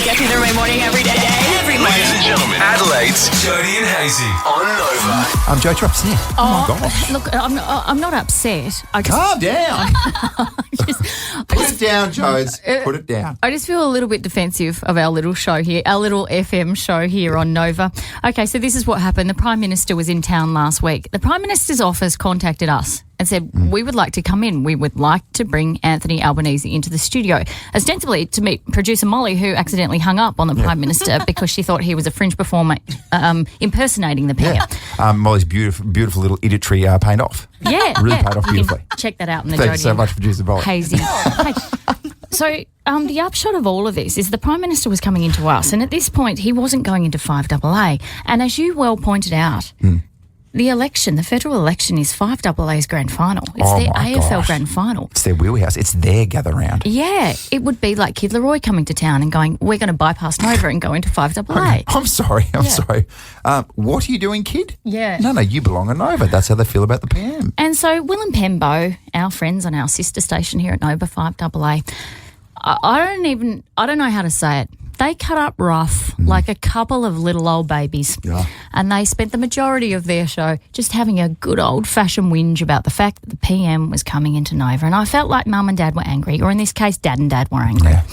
Get me through my morning every day. Ladies and gentlemen, Adelaide's Jody and Hazy on Nova. Joe, you're upset. Oh my gosh. Look, I'm not upset. Calm down. Put it down, Jodes. Put it down. I just feel a little bit defensive of our little show here, our little FM show here on Nova. Okay, so this is what happened. The Prime Minister was in town last week. The Prime Minister's office contacted us and said, we would like to come in. We would like to bring Anthony Albanese into the studio, ostensibly to meet producer Molly, who accidentally hung up on the Prime Minister because she thought he was a fringe performer impersonating the pair. Yeah. Molly's beautiful little idiotry paid off. Yeah. Really paid off beautifully. Check that out in the Thank you Jody so much, producer Molly. Hazy. Hey, so the upshot of all of this is the Prime Minister was coming into us, and at this point he wasn't going into FIVEAA. And as you well pointed out, the federal election is FIVEAA's grand final. It's their AFL grand final. It's their wheelhouse. It's their gather round. Yeah, it would be like Kid Leroy coming to town and going, we're going to bypass Nova and go into FIVEAA. I'm sorry. What are you doing, kid? Yeah. No, you belong on Nova. That's how they feel about the PM. And so Will and Pembo, our friends on our sister station here at Nova, FIVEAA, I don't know how to say it. They cut up rough like a couple of little old babies. Yeah. And they spent the majority of their show just having a good old-fashioned whinge about the fact that the PM was coming into Nova. And I felt like Mum and Dad were angry, or in this case, Dad and Dad were angry. Yeah.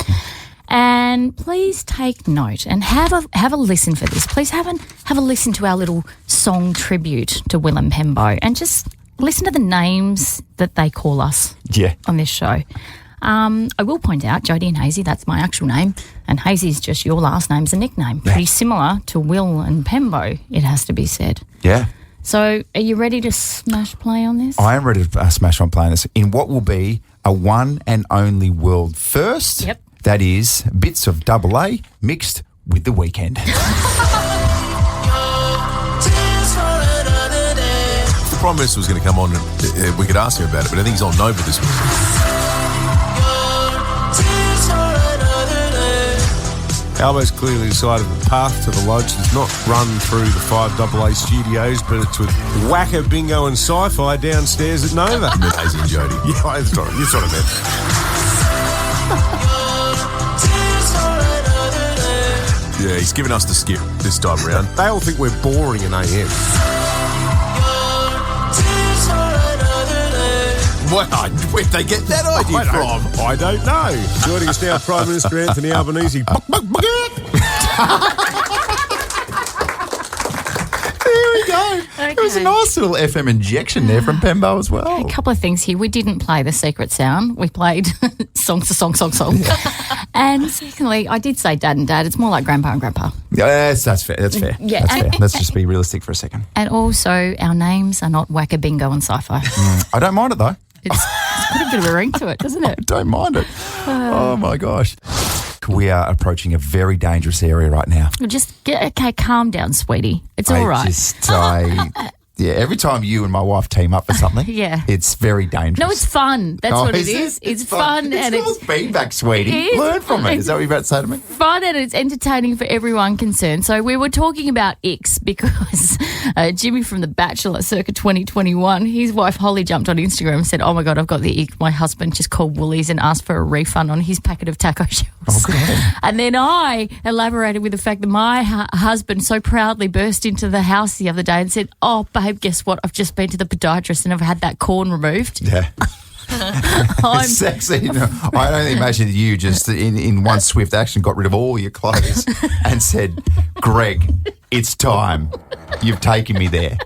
And please take note and have a listen for this. Please have a listen to our little song tribute to Will and Pembo, and just listen to the names that they call us on this show. I will point out, Jody and Hazy, that's my actual name, and Hazy's just your last name's a nickname. Pretty similar to Will and Pembo, it has to be said. Yeah. So are you ready to smash play on this? I am ready to smash on play on this in what will be a one and only world first. Yep. That is bits of AA mixed with The Weekend. The Prime Minister was going to come on and we could ask him about it, but I think he's on Nova this week. Albo's clearly decided the path to the lodge does not run through the FIVEAA studios, but it's with Whacker, Bingo and Sci-Fi downstairs at Nova. You meant Hazy and Jody. Yeah, that's right. You sort of meant. Yeah, he's given us the skip this time around. They all think we're boring in AM. Where'd they get that idea from? I don't know. Joining us now, Prime Minister Anthony Albanese. There we go. Okay. It was a nice little FM injection there from Pembo as well. A couple of things here. We didn't play the secret sound. We played song. And secondly, I did say Dad and Dad. It's more like Grandpa and Grandpa. Yes, that's fair. That's fair. Yeah, that's fair. Let's just be realistic for a second. And also, our names are not Whacker, Bingo and Sci-Fi. I don't mind it though. It's got a bit of a ring to it, doesn't it? I don't mind it. Oh my gosh. We are approaching a very dangerous area right now. Calm down, sweetie. It's all right. Every time you and my wife team up for something, Yeah. it's very dangerous. No, it's fun. That's what it is. It's fun. It's and little feedback, sweetie. It is. Learn from it. Is that what you're about to say to me? Fun, and it's entertaining for everyone concerned. So we were talking about icks because Jimmy from The Bachelor circa 2021, his wife Holly jumped on Instagram and said, oh my God, I've got the ick. My husband just called Woolies and asked for a refund on his packet of taco shells. Oh, good on him. And then I elaborated with the fact that my husband so proudly burst into the house the other day and said, oh, babe, guess what? I've just been to the podiatrist and I've had that corn removed. Yeah. It's sexy. You know, I only imagine you just in one swift action got rid of all your clothes and said, Greg, it's time. You've taken me there.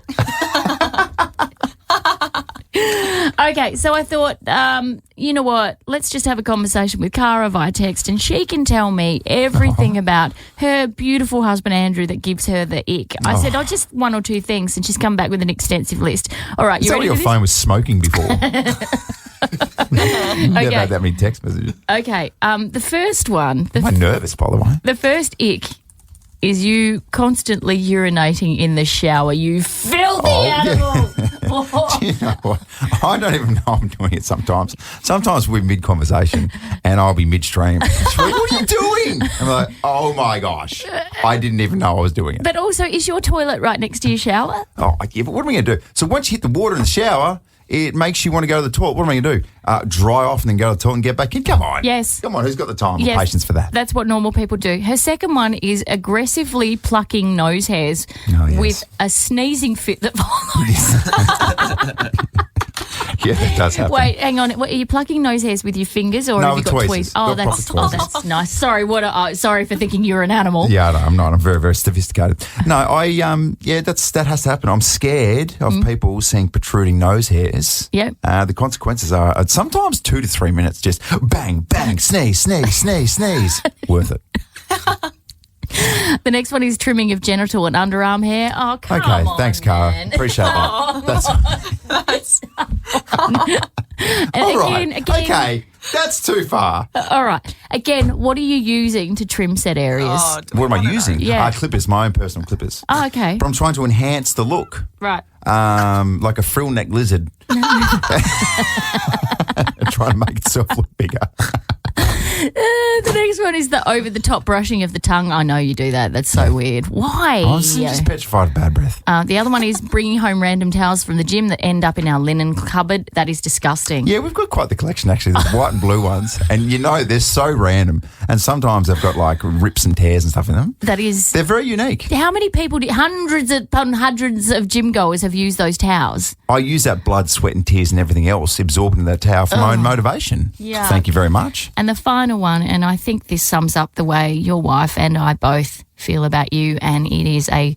Okay, so I thought, you know what, let's just have a conversation with Cara via text and she can tell me everything about her beautiful husband Andrew that gives her the ick. I said, just one or two things, and she's come back with an extensive list. All right, you ready for this? Your phone was smoking before. Never had that many text messages. Okay, the first one. I'm nervous, by the way. The first ick is you constantly urinating in the shower, you filthy animal. Do you know what? I don't even know I'm doing it sometimes. Sometimes we're mid-conversation and I'll be midstream. She's like, what are you doing? I'm like, oh my gosh. I didn't even know I was doing it. But also, is your toilet right next to your shower? Oh, yeah, but what am I going to do? So once you hit the water in the shower, it makes you want to go to the toilet. What am I going to do? Dry off and then go to the toilet and get back in? Come on. Yes. Come on, who's got the time and Yes, patience for that? That's what normal people do. Her second one is aggressively plucking nose hairs yes. with a sneezing fit that follows. Yeah, that does happen. Wait, hang on. Are you plucking nose hairs with your fingers or No, have you got with tweezers? tweezers. Oh, Got that's proper tweezers. that's nice. Sorry, sorry for thinking you were an animal. Yeah, no, I'm not. I'm very, very sophisticated. No, that has to happen. I'm scared of people seeing protruding nose hairs. Yep. The consequences are sometimes 2 to 3 minutes, just bang, bang, sneeze, sneeze, sneeze, sneeze. Worth it. The next one is trimming of genital and underarm hair. Oh, come on. Okay, thanks, Cara. man. Appreciate that. That's And all right. again, Okay, that's too far. all right. Again, what are you using to trim said areas? What am I using? Yeah. Clippers, my own personal clippers. Oh, okay. But I'm trying to enhance the look. Right. Like a frill neck lizard. Trying to make itself look bigger. The next one is the over-the-top brushing of the tongue. I know you do that. That's so weird. Why? I'm just petrified of bad breath. The other one is bringing home random towels from the gym that end up in our linen cupboard. That is disgusting. Yeah, we've got quite the collection, actually. There's white and blue ones. And, they're so random. And sometimes they've got, like, rips and tears and stuff in them. That is... They're very unique. How many people, hundreds of gym goers have used those towels? I use that blood, sweat and tears and everything else absorbed into that towel for my own motivation. Yeah. Thank you very much. And the final one, and I think this sums up the way your wife and I both feel about you, and it is a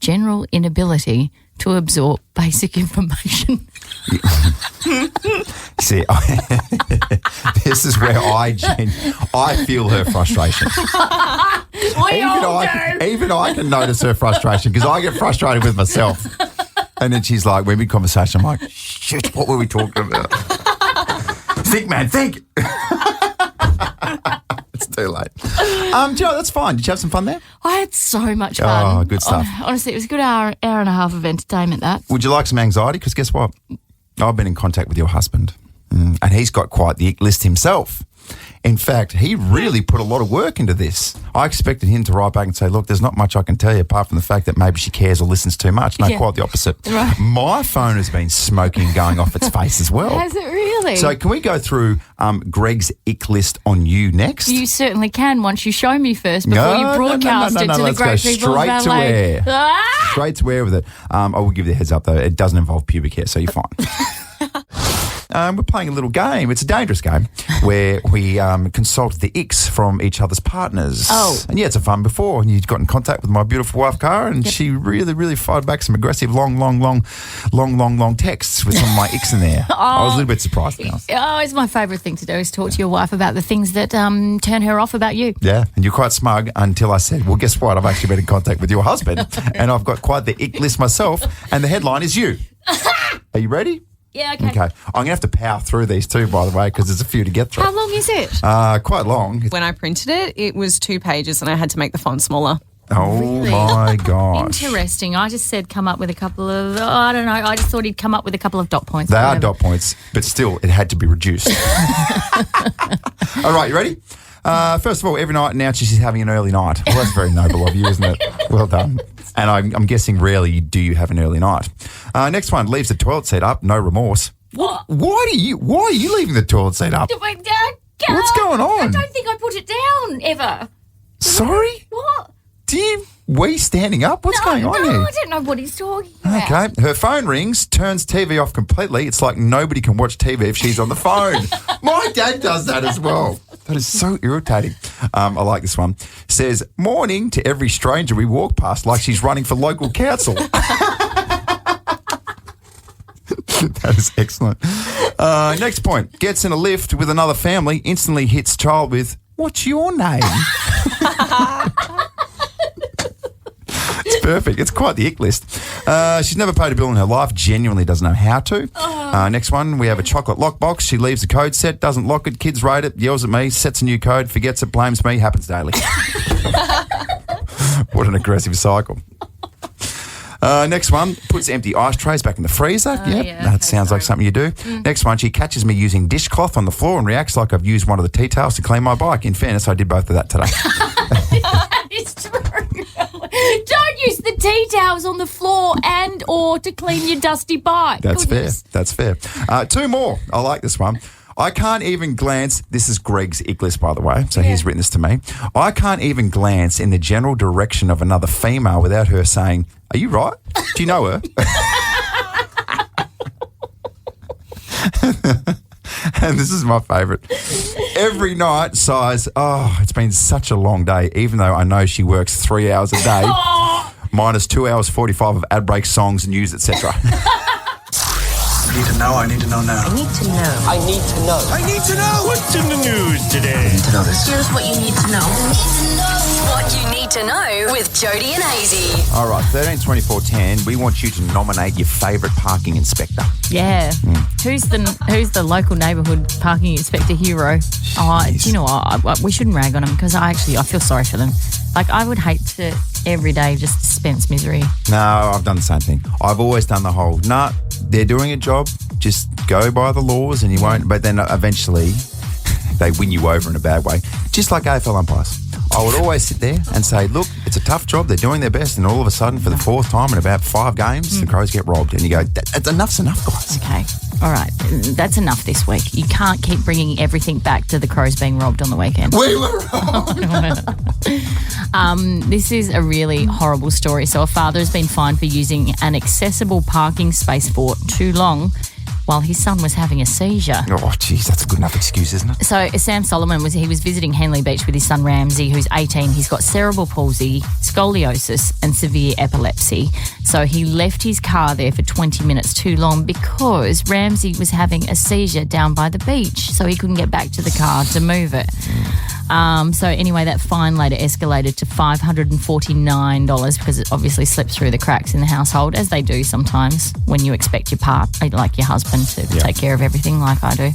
general inability to absorb basic information. See, this is where I feel her frustration. Even I can notice her frustration because I get frustrated with myself. And then she's like, we're in conversation. I'm like, shit, what were we talking about? Think, man, think. It's too late. Joe, that's fine. Did you have some fun there? I had so much fun. Oh, good stuff. Honestly, it was a good hour and a half of entertainment, that. Would you like some anxiety? Because guess what? I've been in contact with your husband, and he's got quite the ick list himself. In fact, he really put a lot of work into this. I expected him to write back and say, look, there's not much I can tell you apart from the fact that maybe she cares or listens too much. No, quite the opposite. Right. My phone has been smoking and going off its face as well. Has it really? So can we go through Greg's ick list on you next? You certainly can once you show me first before you broadcast it to the let's great go people of straight to LA. air. Ah! Straight to air with it. I will give you the heads up, though. It doesn't involve pubic hair, so you're fine. We're playing a little game. It's a dangerous game where we consult the icks from each other's partners. Oh. And yeah, it's a fun before. And you got in contact with my beautiful wife, Cara, and she really, really fired back some aggressive, long texts with some of my icks in there. I was a little bit surprised now. Oh, it's my favourite thing to do is talk to your wife about the things that turn her off about you. Yeah, and you're quite smug until I said, well, guess what? I've actually been in contact with your husband and I've got quite the ick list myself and the headline is you. Are you ready? Yeah, okay. Okay. I'm going to have to power through these too, by the way, because there's a few to get through. How long is it? Quite long. When I printed it, it was 2 pages and I had to make the font smaller. Oh, Really? my gosh. Interesting. I just said come up with a couple of, I don't know, I just thought he'd come up with a couple of dot points. They or are whatever. dot points, but still, it had to be reduced. All right, you ready? First of all, every night now she's having an early night. Well, that's very noble of you, isn't it? Well done. And I'm guessing rarely do you have an early night. Next one, leaves the toilet seat up, no remorse. What? Why are you leaving the toilet seat up? What's going on? I don't think I put it down ever. Sorry? What? We standing up? What's going on here? I don't know what he's talking about. Okay. Her phone rings, turns TV off completely. It's like nobody can watch TV if she's on the phone. My dad does that as well. That is so irritating. I like this one. Says, morning to every stranger we walk past like she's running for local council. That is excellent. Next point. Gets in a lift with another family, instantly hits child with, what's your name? It's perfect. It's quite the ick list. She's never paid a bill in her life, genuinely doesn't know how to. Next one, we have a chocolate lockbox. She leaves the code set, doesn't lock it, kids rate it, yells at me, sets a new code, forgets it, blames me, happens daily. What an aggressive cycle. Next one, puts empty ice trays back in the freezer. Yep, yeah, that okay, sounds like something you do. Next one, she catches me using dishcloth on the floor and reacts like I've used one of the tea towels to clean my bike. In fairness, I did both of that today. That is true. Don't use the tea towels on the floor and or to clean your dusty bike. That's Goodness. fair. That's fair. Two more. I like this one. I can't even glance. This is Greg's ick list, by the way. So he's written this to me. I can't even glance in the general direction of another female without her saying, "Are you right? Do you know her?" And this is my favourite. Every night, sighs, "Oh, it's been such a long day," even though I know she works 3 hours a day, minus 2 hours 45 of ad break songs, news, etc. I need to know. I need to know now. I need to know. I need to know. I need to know what's in the news today. I need to know this. Here's what you need to know. What you need to know with Jody and Hazy. All right, 132410, we want you to nominate your favourite parking inspector. Yeah. Who's the local neighbourhood parking inspector hero? Oh, do you know what? We shouldn't rag on them because I feel sorry for them. Like, I would hate to every day just dispense misery. No, I've done the same thing. I've always done the whole, they're doing a job, just go by the laws and you won't. But then eventually they win you over in a bad way, just like AFL umpires. I would always sit there and say, look, it's a tough job, they're doing their best, and all of a sudden, for the fourth time in about 5 games, the Crows get robbed. And you go, enough's enough, guys. Okay. All right. That's enough this week. You can't keep bringing everything back to the Crows being robbed on the weekend. We were robbed. This is a really horrible story. So a father has been fined for using an accessible parking space for too long while his son was having a seizure. Oh, geez, that's a good enough excuse, isn't it? So Sam Solomon was visiting Henley Beach with his son Ramsey, who's 18. He's got cerebral palsy, scoliosis and severe epilepsy. So he left his car there for 20 minutes too long because Ramsey was having a seizure down by the beach, so he couldn't get back to the car to move it. So anyway, that fine later escalated to $549 because it obviously slipped through the cracks in the household, as they do sometimes when you expect your like your husband to take care of everything like I do.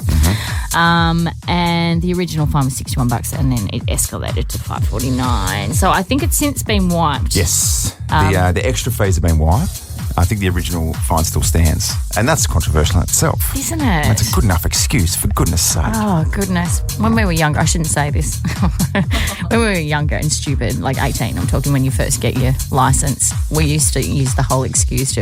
And the original fine was $61 and then it escalated to $549. So I think it's since been wiped. Yes. The extra fees have been wiped. I think the original fine still stands. And that's controversial in itself. Isn't it? That's a good enough excuse, for goodness sake. Oh, goodness. When we were younger, I shouldn't say this. When we were younger and stupid, like 18, I'm talking when you first get your licence, we used to use the whole excuse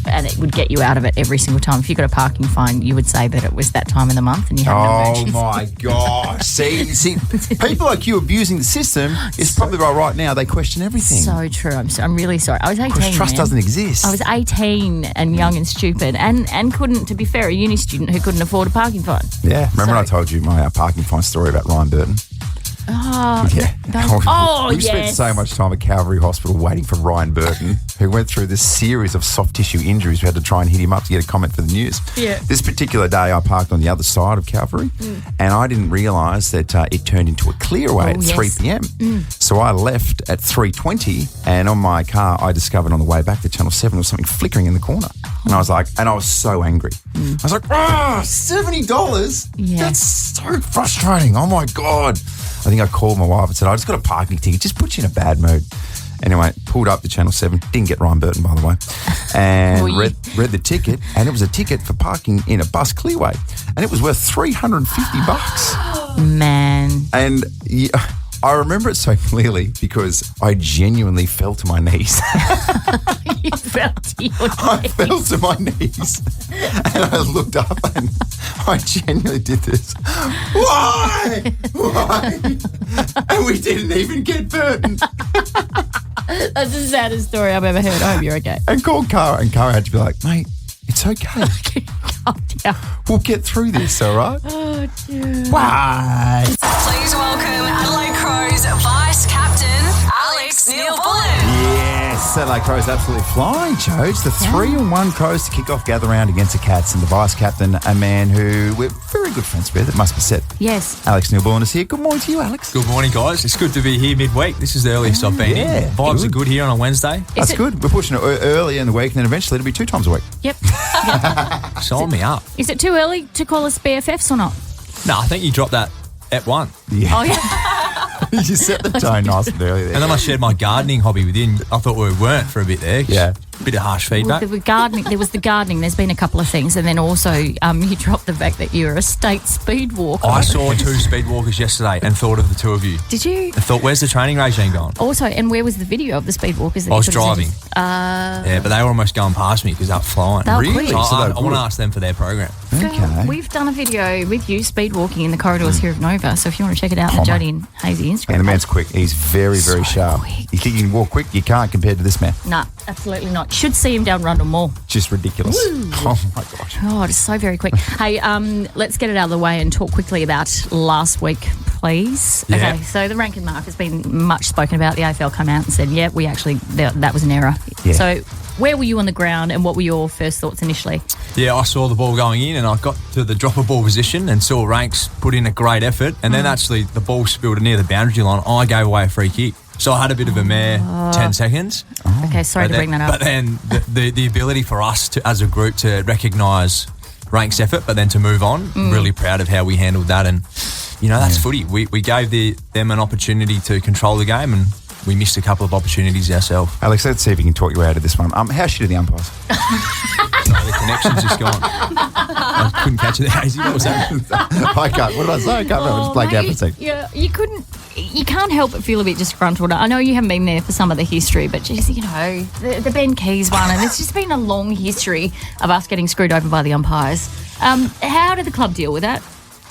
and it would get you out of it every single time. If you got a parking fine, you would say that it was that time of the month and you had no emergency. Oh, my gosh. See, people like you abusing the system is probably right now. They question everything. So true. I'm really sorry. I was 18, because trust doesn't exist. I was 18 and young and stupid and couldn't, to be fair, a uni student who couldn't afford a parking fine. Yeah. Remember when I told you my parking fine story about Ryan Burton? Oh, yeah. We spent yes. so much time at Calvary Hospital waiting for Ryan Burton, who went through this series of soft tissue injuries. We had to try and hit him up to get a comment for the news. Yeah. This particular day, I parked on the other side of Calvary, and I didn't realise that it turned into a clearway at 3 p.m. So I left at 3:20, and on my car, I discovered on the way back to Channel 7 there was something flickering in the corner. And I was so angry. I was like, $70? Yeah. That's so frustrating. Oh, my God. I think I called my wife and said, I just got a parking ticket. Just put you in a bad mood. Anyway, pulled up to Channel 7. Didn't get Ryan Burton, by the way. And read the ticket. And it was a ticket for parking in a bus clearway. And it was worth $350. Man. And I remember it so clearly because I genuinely fell to my knees. You fell to your knees. I fell to my knees and I looked up and I genuinely did this. Why? And we didn't even get Burton. That's the saddest story I've ever heard. I hope you're okay. And called Cara, and Cara had to be like, mate, it's okay. Oh, dear. We'll get through this, all right? Oh, dear. Why? Please welcome Adelaide Crows Vice Captain Alex Neil-Bullen. Yes, Adelaide Crows absolutely flying, Joe. It's the 3-1 Crows to kick off gather round against the Cats, and the Vice Captain, a man who we're very good friends with, it must be said. Yes. Alex Neil-Bullen is here. Good morning to you, Alex. Good morning, guys. It's good to be here midweek. This is the earliest I've been in. Vibes are good here on a Wednesday. That's good. We're pushing it early in the week, and then eventually it'll be 2 times a week. Yep. Sign me up. Is it too early to call us BFFs or not? No, I think you dropped that at 1. Yeah. Oh, yeah. You set the tone nice and early there. And then I shared my gardening hobby with you, and I thought we weren't for a bit there. Yeah. bit of harsh feedback. There was the gardening. There's been a couple of things, and then also you dropped the fact that you're a state speed walker. I saw 2 speed walkers yesterday and thought of the 2 of you. Did you? I thought, where's the training regime gone? Also, and where was the video of the speed walkers? That I you was put us driving. into? Yeah, but they were almost going past me because they were flying. They were Really? quick. So I they were want to good. ask them for their program. Okay. We've done a video with you speed walking in the corridors here of Nova, so if you want to check it out, the Jodie and Hazy Instagram. And the man's page. quick. He's very, very sharp. quick. You think you can walk quick? You can't compared to this man. Nah, absolutely not. Should see him down Rundle Mall. Just ridiculous. Oh, my gosh. God, it's so very quick. Hey, let's get it out of the way and talk quickly about last week, please. Yeah. Okay, so the rank and mark has been much spoken about. The AFL come out and said, yeah, we actually, that was an error. Yeah. So where were you on the ground and what were your first thoughts initially? Yeah, I saw the ball going in and I got to the drop of ball position and saw Ranks put in a great effort, and then actually the ball spilled near the boundary line. I gave away a free kick. So I had a bit of a mare, 10 seconds. Okay, sorry to bring that up. But then the ability for us to, as a group, to recognise Ranks' effort, but then to move on, really proud of how we handled that. And, you know, that's footy. We gave them an opportunity to control the game, and we missed a couple of opportunities ourselves. Alex, let's see if we can talk you out of this one. How shit are the umpires? Sorry, the connection's just gone. I couldn't catch it there, Hazy. What was that? I can't. What did I say? I can't remember. Just blanked out for a second. Yeah, you can't help but feel a bit disgruntled. I know you haven't been there for some of the history, but geez, you know, the Ben Keys one, and it's just been a long history of us getting screwed over by the umpires. How did the club deal with that?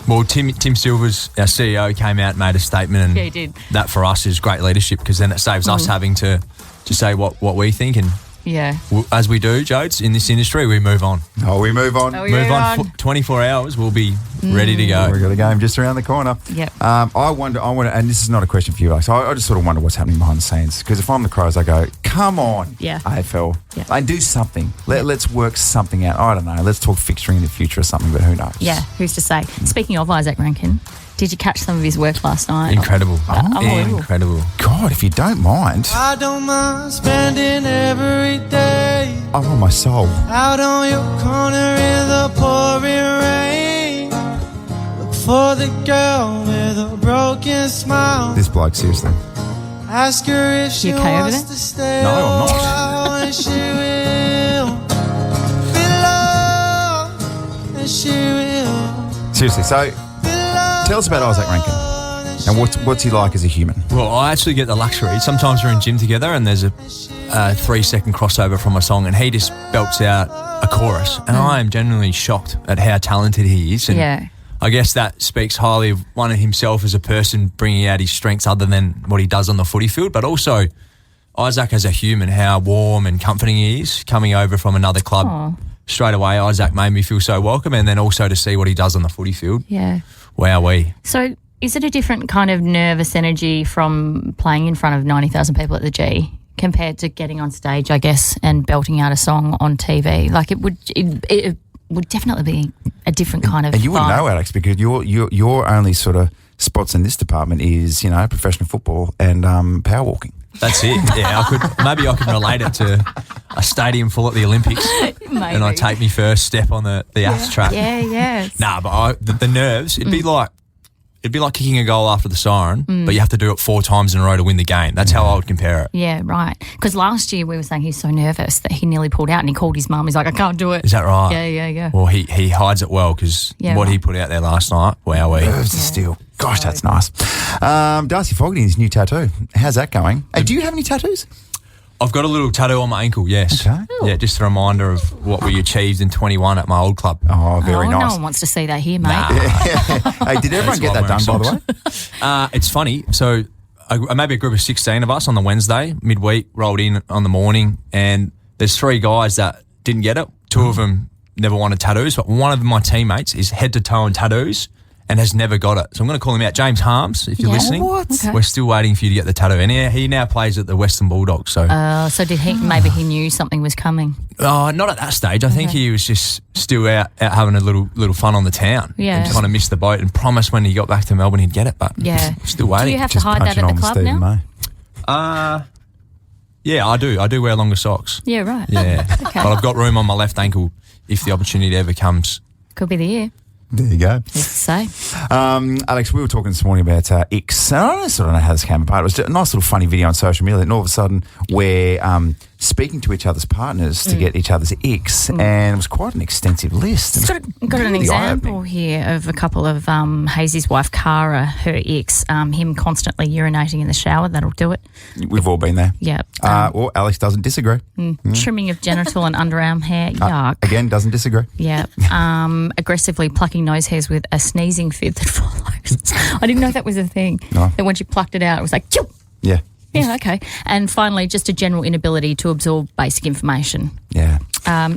Well, Tim Silvers, our CEO, came out and made a statement, and Yeah, he did. that for us is great leadership, because then it saves us having to say what we think, and Yeah. as we do, Jodes, in this industry, we move on. Oh, we move on. Oh, Move on. 24 hours, we'll be ready to go. We've got a game just around the corner. Yep. I wonder, and this is not a question for you, Alex. I just sort of wonder what's happening behind the scenes. Because if I'm the Crows, I go, come on, Yeah. AFL. Yeah. Like, do something. Let's work something out. I don't know. Let's talk fixturing in the future or something, but who knows? Yeah, who's to say? Speaking of Isaac Rankin, did you catch some of his work last night? Incredible. Unbelievable. Incredible. God, if you don't mind, I don't mind spending every day I want my soul. out on your corner in the pouring rain. Look for the girl with a broken smile. This bloke, seriously. Ask her if she You okay over wants there? to stay No, I'm a not. while, and she will be loved, and she will Seriously. So, be loved. tell us about Isaac Rankin. And what's he like as a human? Well, I actually get the luxury. Sometimes we're in gym together and there's a 3-second crossover from a song and he just belts out a chorus. And I am genuinely shocked at how talented he is. And Yeah. I guess that speaks highly of one of himself as a person, bringing out his strengths other than what he does on the footy field, but also Isaac as a human, how warm and comforting he is coming over from another club. Aw. Straight away, Isaac made me feel so welcome, and then also to see what he does on the footy field. Yeah. Wowee. So is it a different kind of nervous energy from playing in front of 90,000 people at the G compared to getting on stage, I guess, and belting out a song on TV? Like it would definitely be a different kind of And you wouldn't vibe. know, Alex, because your only sort of spots in this department is, professional football and power walking. That's it. Yeah, maybe I could relate it to a stadium full at the Olympics, Maybe. and I take me first step on the ass track. Yeah. Nah, but the nerves. It'd be like kicking a goal after the siren, but you have to do it 4 times in a row to win the game. That's how I would compare it. Yeah, right. Because last year we were saying he's so nervous that he nearly pulled out and he called his mum. He's like, I can't do it. Is that right? Yeah. Well, he hides it well, because Yeah, what he right. put out there last night, wowee. Nerves of steel. Gosh, that's nice. Darcy Fogarty's new tattoo. How's that going? Do you have any tattoos? I've got a little tattoo on my ankle, yes. Okay. Yeah, just a reminder of what we achieved in 21 at my old club. Oh, very No nice. one wants to see that here, mate. Hey, did everyone That's get why that I'm done, by wearing the way? It's funny. So maybe a group of 16 of us on the Wednesday, midweek, rolled in on the morning, and there's 3 guys that didn't get it. 2 of them never wanted tattoos, but one of my teammates is head to toe in tattoos and has never got it. So I'm going to call him out. James Harms, if you're Yeah. listening. What? Okay. We're still waiting for you to get the tattoo. And he now plays at the Western Bulldogs. So So did he? Maybe he knew something was coming. not at that stage. I think he was just still out having a little fun on the town. Yeah. And kind of missed the boat and promised when he got back to Melbourne he'd get it, but Yeah. still Do waiting. you have to Just hide that punching at on the club Stephen now? May. Yeah, I do. I do wear longer socks. Yeah, right. Yeah. Okay. But I've got room on my left ankle if the opportunity ever comes. Could be the year. There you go. Who's to say? Alex, we were talking this morning about X. I don't know how this came apart. It was just a nice little funny video on social media, and all of a sudden we're speaking to each other's partners to get each other's icks, and it was quite an extensive list. It's got an example here of a couple of Hazy's wife, Cara, her ex, him constantly urinating in the shower. That'll do it. We've all been there. Yeah. Or Alex doesn't disagree. Trimming of genital and underarm hair. Yuck. Again, doesn't disagree. Yeah. Aggressively plucking nose hairs with a sneezing fit that follows. I didn't know that was a thing. No. That when she plucked it out, it was like, Choo! Yeah. Yeah, okay. And finally, just a general inability to absorb basic information. Yeah.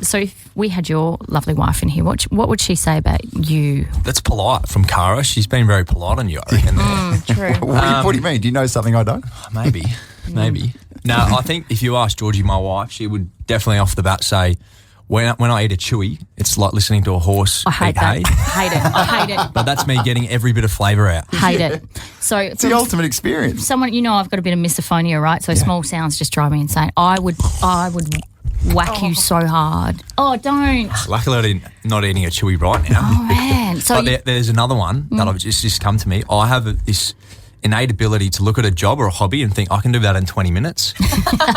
So if we had your lovely wife in here, what would she say about you? That's polite from Cara. She's been very polite on you, I reckon. True. What do you mean? Do you know something I don't? Maybe. No, I think if you ask Georgie, my wife, she would definitely off the bat say, when I eat a chewy, it's like listening to a horse I hate eat that. hay. I hate it. But that's me getting every bit of flavour out. Hate it. So It's the ultimate experience. someone, I've got a bit of misophonia, right? So small sounds just drive me insane. I would whack you so hard. Oh, don't. Luckily, I'm not eating a chewy right now. Oh, man. So But there's another one that I've just come to me. I have this innate ability to look at a job or a hobby and think I can do that in 20 minutes.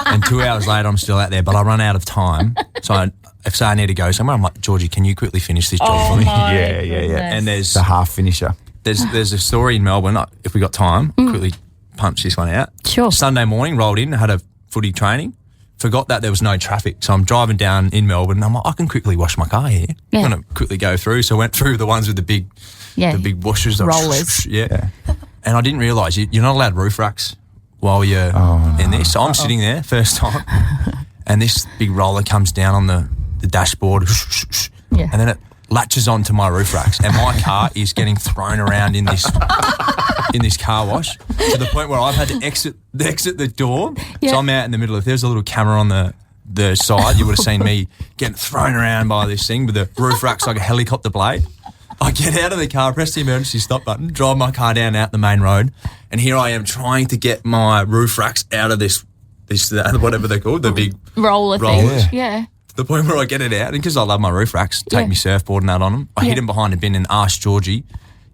And 2 hours later, I'm still out there, but I run out of time. So if I need to go somewhere, I'm like, Georgie, can you quickly finish this job for me? Yeah. And there's The half finisher. there's a story in Melbourne. If we got time, quickly punch this one out. Sure. Sunday morning, rolled in, had a footy training. Forgot that there was no traffic, so I'm driving down in Melbourne. And I'm like, I can quickly wash my car here. Yeah. I'm gonna quickly go through. So I went through the ones with the big washers, Rollers. yeah. And I didn't realise you're not allowed roof racks while you're in this. So I'm sitting there first time, and this big roller comes down on the dashboard, Yeah. and then it latches onto my roof racks, and my car is getting thrown around in this car wash to the point where I've had to exit the door. Yeah. So I'm out in the middle. If there's a little camera on the side, you would have seen me getting thrown around by this thing with the roof racks like a helicopter blade. I get out of the car, press the emergency stop button, drive my car down out the main road, and here I am trying to get my roof racks out of this whatever they're called, the big roller rollers. thing. Yeah. To the point where I get it out, and because I love my roof racks, take me surfboard and that on them, I hid them behind a bin and asked Georgie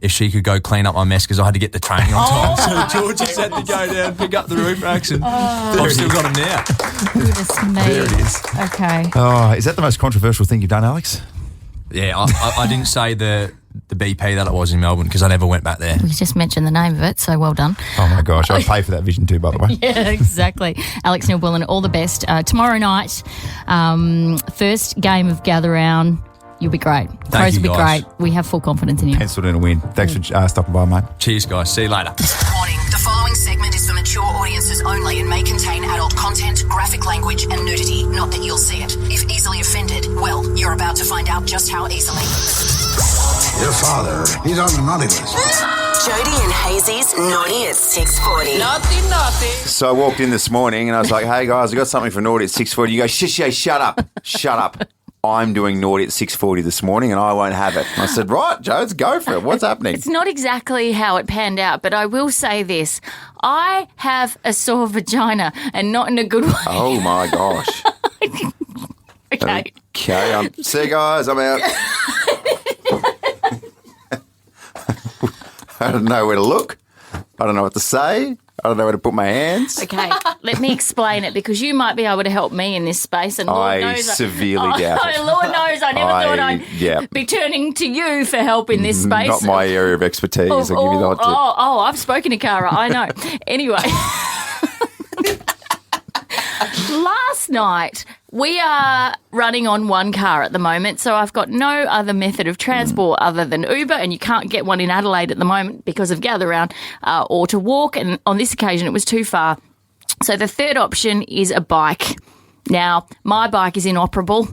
if she could go clean up my mess because I had to get the training on time. So Georgie had to go down and pick up the roof racks, and I've still got them now. Goodness me. There it is. Okay. Oh, is that the most controversial thing you've done, Alex? Yeah, I didn't say the BP that it was in Melbourne because I never went back there. We just mentioned the name of it, so well done. Oh, my gosh. I'd pay for that vision too, by the way. Yeah, exactly. Alex Neil-Bullen, all the best. Tomorrow night, first game of Gather Round. You'll be great. Pros you, will be guys. great. We have full confidence in you. Penciled in a win. Thanks for stopping by, mate. Cheers, guys. See you later. Warning, the following segment is for mature audiences only and may contain adult content, graphic language and nudity. Not that you'll see it. If easily offended, well, you're about to find out just how easily. Your father, he's on the naughty list. Jody and Hazy's Naughty at 6:40. So I walked in this morning and I was like, hey, guys, I got something for Naughty at 6:40. You go, shut up. Shut up. I'm doing Naughty at 6:40 this morning and I won't have it. And I said, right, Joe, let's go for it. What's happening? It's not exactly how it panned out, but I will say this. I have a sore vagina and not in a good way. Oh, my gosh. Okay. Okay. See you guys. I'm out. I don't know where to look. I don't know what to say. I don't know where to put my hands. Okay, let me explain it because you might be able to help me in this space. And Lord I knows severely doubt it. Lord knows I never thought I'd be turning to you for help in this space. Not my area of expertise. I'll give you the hot tip. I've spoken to Cara. I know. Anyway, last night we are running on one car at the moment, so I've got no other method of transport other than Uber, and you can't get one in Adelaide at the moment because of Gather Round or to walk, and on this occasion it was too far. So the third option is a bike. Now, my bike is inoperable,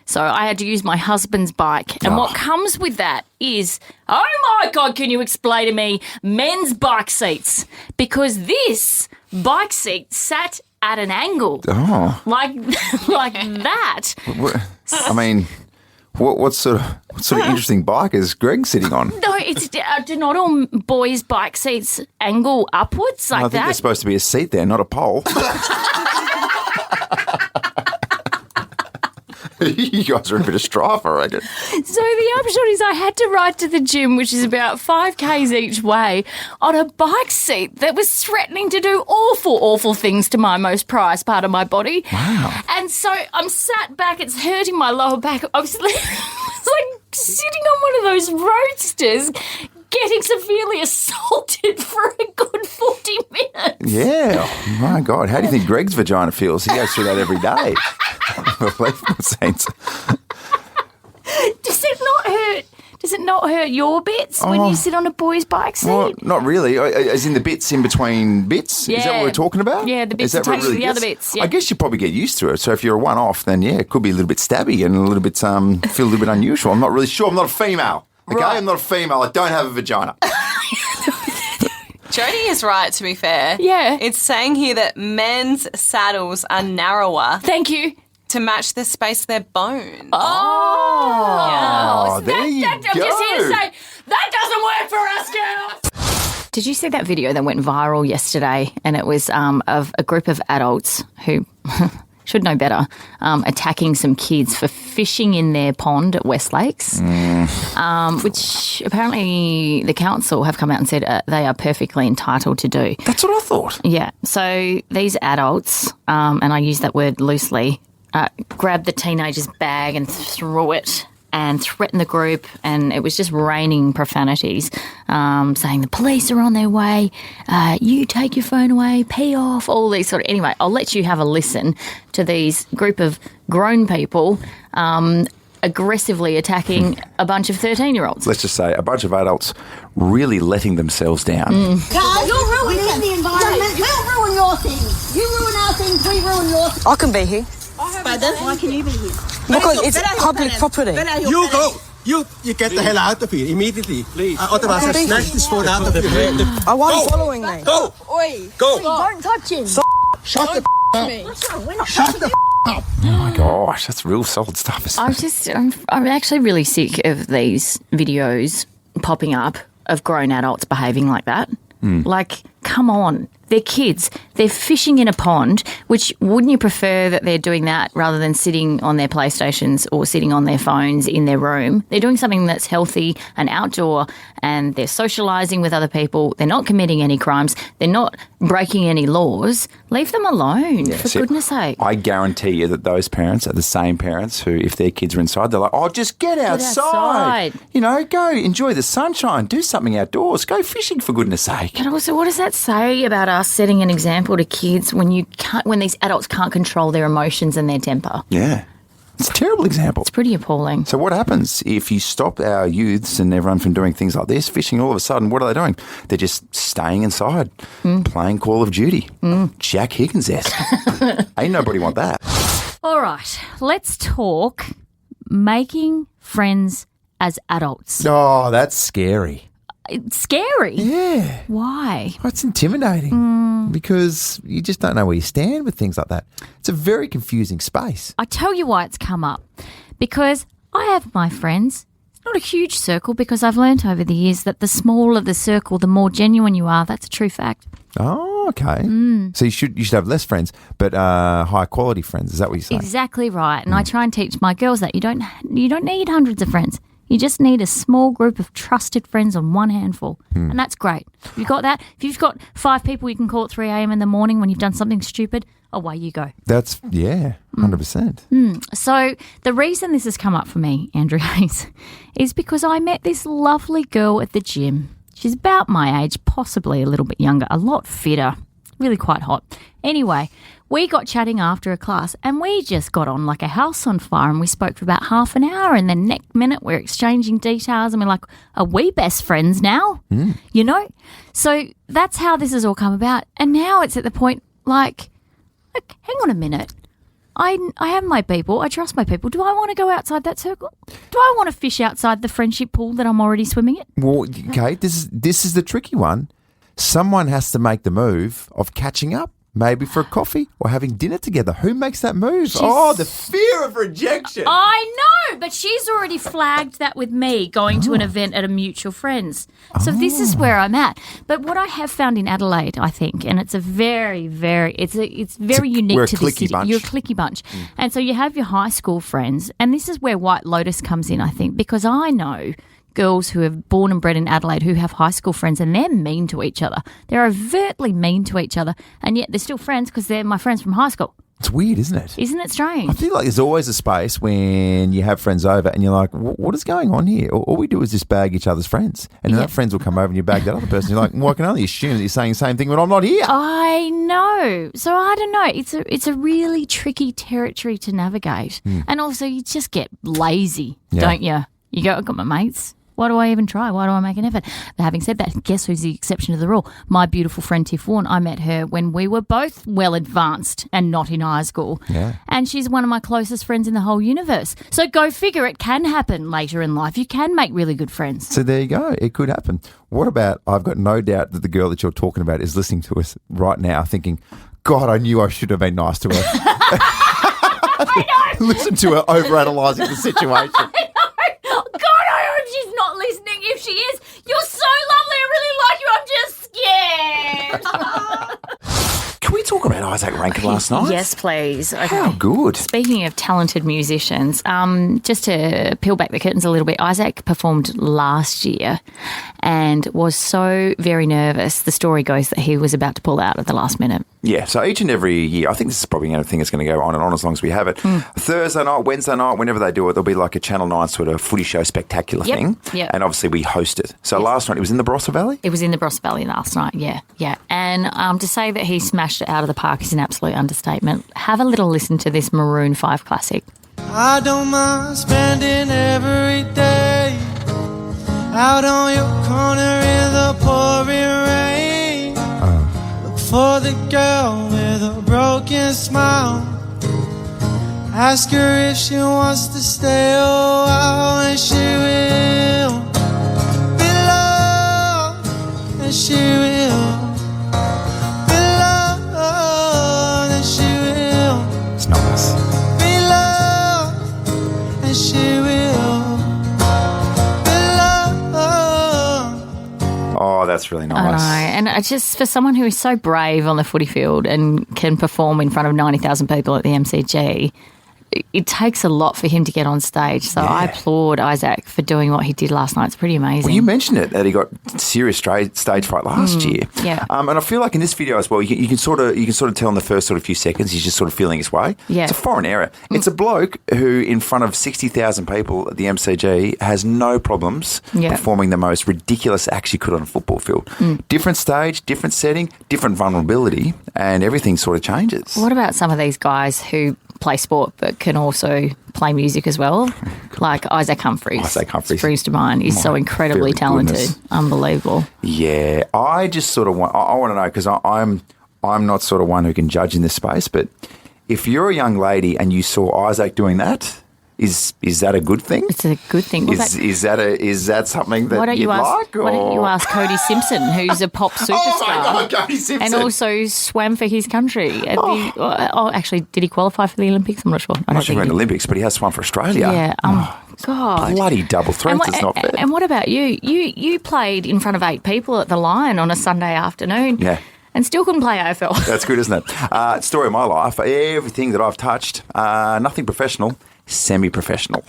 so I had to use my husband's bike. And what comes with that is, oh my God, can you explain to me, men's bike seats? Because this bike seat sat at an angle. Oh. Like that. I mean, what sort of interesting bike is Greg sitting on? No, it's do not all boys' bike seats angle upwards like I think that? there's supposed to be a seat there, not a pole. You guys are in a bit of strife, I reckon. So the upshot is I had to ride to the gym, which is about 5 k's each way, on a bike seat that was threatening to do awful, awful things to my most prized part of my body. Wow. And so I'm sat back, it's hurting my lower back. I was like sitting on one of those roadsters, getting severely assaulted for a good 40 minutes. Yeah. Oh, my God. How do you think Greg's vagina feels? He goes through that every day. Saints. Does it not hurt? Does it not hurt your bits when you sit on a boy's bike seat? Well, not really. As in the bits in between bits? Yeah. Is that what we're talking about? Yeah, the bits attached to the other bits. Yeah. I guess you probably get used to it. So if you're a one-off, then, yeah, it could be a little bit stabby and a little bit, feel a little bit unusual. I'm not really sure. I'm not a female. Okay? Right. I'm not a female. I don't have a vagina. Jodie is right, to be fair. Yeah. It's saying here that men's saddles are narrower Thank you. to match the space of their bones. Oh, there you I'm just here to say, that doesn't work for us, girls. Did you see that video that went viral yesterday? And it was of a group of adults who should know better, attacking some kids for fishing in their pond at West Lakes, which apparently the council have come out and said they are perfectly entitled to do. That's what I thought. Yeah. So these adults, and I use that word loosely, grabbed the teenager's bag and threw it and threatened the group, and it was just raining profanities, saying the police are on their way, you take your phone away, pee off, all these sort of... Anyway, I'll let you have a listen to these group of grown people aggressively attacking a bunch of 13-year-olds. Let's just say a bunch of adults really letting themselves down. Guys, you're ruining the environment. We'll ruin your things. You ruin our things, we ruin your things. I can be here. Pardon? Why can you be here? Because it's public property. You go. You get the hell out of here immediately. Please. Otherwise, I'll snatch this phone out of your hand. I want following me. Go. Oi. Go. Don't touch him. Shut the up. Shut the up. Oh my gosh, that's real solid stuff. I'm actually really sick of these videos popping up of grown adults behaving like that. Like, come on. They're kids. They're fishing in a pond, which wouldn't you prefer that they're doing that rather than sitting on their PlayStations or sitting on their phones in their room? They're doing something that's healthy and outdoor, and they're socialising with other people. They're not committing any crimes. They're not breaking any laws. Leave them alone, for goodness sake. I guarantee you that those parents are the same parents who, if their kids are inside, they're like, oh, just get outside. You know, go enjoy the sunshine. Do something outdoors. Go fishing, for goodness sake. And also, what does that say about us setting an example to kids when these adults can't control their emotions and their temper? Yeah. It's a terrible example. It's pretty appalling. So what happens if you stop our youths and everyone from doing things like this, fishing, all of a sudden, what are they doing? They're just staying inside, playing Call of Duty. Jack Higgins-esque. Ain't nobody want that. All right, let's talk making friends as adults. Oh, that's scary. It's scary. Yeah. Why? Well, it's intimidating because you just don't know where you stand with things like that. It's a very confusing space. I tell you why it's come up. Because I have my friends. It's not a huge circle because I've learnt over the years that the smaller the circle, the more genuine you are. That's a true fact. Oh, okay. So you should have less friends, but high quality friends. Is that what you're saying? Exactly right. And I try and teach my girls that you don't need hundreds of friends. You just need a small group of trusted friends on one handful. And that's great. If you've got that, if you've got 5 people you can call at 3 a.m. in the morning when you've done something stupid, away you go. That's, 100%. So the reason this has come up for me, Andrew Hayes, is because I met this lovely girl at the gym. She's about my age, possibly a little bit younger, a lot fitter, really quite hot. Anyway, we got chatting after a class and we just got on like a house on fire, and we spoke for about half an hour, and then next minute we're exchanging details and we're like, are we best friends now? You know? So that's how this has all come about. And now it's at the point like hang on a minute. I have my people. I trust my people. Do I want to go outside that circle? Do I want to fish outside the friendship pool that I'm already swimming in? Well, okay, this is the tricky one. Someone has to make the move of catching up. maybe for a coffee or having dinner together. Who makes that move? Oh, the fear of rejection. I know, but she's already flagged that with me going to an event at a mutual friend's. So this is where I'm at. But what I have found in Adelaide, I think, and it's a very, very, it's very unique we're a to this cliquey city. bunch. You're a cliquey bunch. And so you have your high school friends, and this is where White Lotus comes in, I think, because I know girls who have born and bred in Adelaide who have high school friends, and they're mean to each other. They're overtly mean to each other, and yet they're still friends because they're my friends from high school. It's weird, isn't it? Isn't it strange? I feel like there's always a space when you have friends over and you're like, what is going on here? All we do is just bag each other's friends. And then that friends will come over and you bag that other person. You're like, well, I can only assume that you're saying the same thing when I'm not here. I know. So I don't know. It's a really tricky territory to navigate. And also you just get lazy, don't you? You go, I've got my mates. Why do I even try? Why do I make an effort? But having said that, guess who's the exception to the rule? My beautiful friend Tiff Warren. I met her when we were both well advanced and not in high school. Yeah. And she's one of my closest friends in the whole universe. So go figure, it can happen later in life. You can make really good friends. So there you go. It could happen. What about, I've got no doubt that the girl that you're talking about is listening to us right now thinking, God, I knew I should have been nice to her. I know. Listen to her overanalyzing the situation. God, I hope she's not listening. If she is, you're so lovely. I really like you. I'm just scared. Can we talk about Isaac Rankin last night? Yes, please. Okay. How good. Speaking of talented musicians, just to peel back the curtains a little bit, Isaac performed last year and was so very nervous. The story goes that he was about to pull out at the last minute. Yeah, so each and every year, I think this is probably a thing that's going to go on and on as long as we have it. Thursday night, Wednesday night, whenever they do it, there'll be like a Channel 9 sort of footy show spectacular thing. Yep. And obviously we host it. So last night, it was in the Barossa Valley? It was in the Barossa Valley last night, yeah. And to say that he smashed it out of the park is an absolute understatement. Have a little listen to this Maroon 5 classic. I don't mind spending every day out on your corner in the pouring rain. Look for the girl with a broken smile. Ask her if she wants to stay a while, and she will be loved, and she will be loved, and she will. It's nice. Be loved, and she will be loved. Oh, that's really I nice. know, and it's just for someone who is so brave on the footy field and can perform in front of 90,000 people at the MCG, it takes a lot for him to get on stage. So I applaud Isaac for doing what he did last night. It's pretty amazing. Well, you mentioned it, that he got serious stage fright last year. Yeah. And I feel like in this video as well, you can sort of tell in the first sort of few seconds he's just sort of feeling his way. Yeah. It's a foreign error. It's a bloke who, in front of 60,000 people at the MCG, has no problems performing the most ridiculous acts you could on a football field. Different stage, different setting, different vulnerability, and everything sort of changes. What about some of these guys who play sport but can also play music as well? Like Isaac Humphries. Springs to mind. He's so incredibly talented. Goodness. Unbelievable. Yeah, I just sort of want to know, because I'm not sort of one who can judge in this space, but if you're a young lady and you saw Isaac doing that, is that a good thing? It's a good thing. Is that something that why don't you'd you ask, like? Or? Why don't you ask Cody Simpson, who's a pop superstar? Oh my God, Cody Simpson. And also swam for his country. At actually, did he qualify for the Olympics? I'm not sure. I'm not sure he went Olympics, but he has swum for Australia. Yeah. God. Bloody double threats. It's not fair. And what about you? You played in front of 8 people at the Lion on a Sunday afternoon. Yeah. And still couldn't play AFL. That's good, isn't it? Story of my life. Everything that I've touched, nothing professional, semi-professional.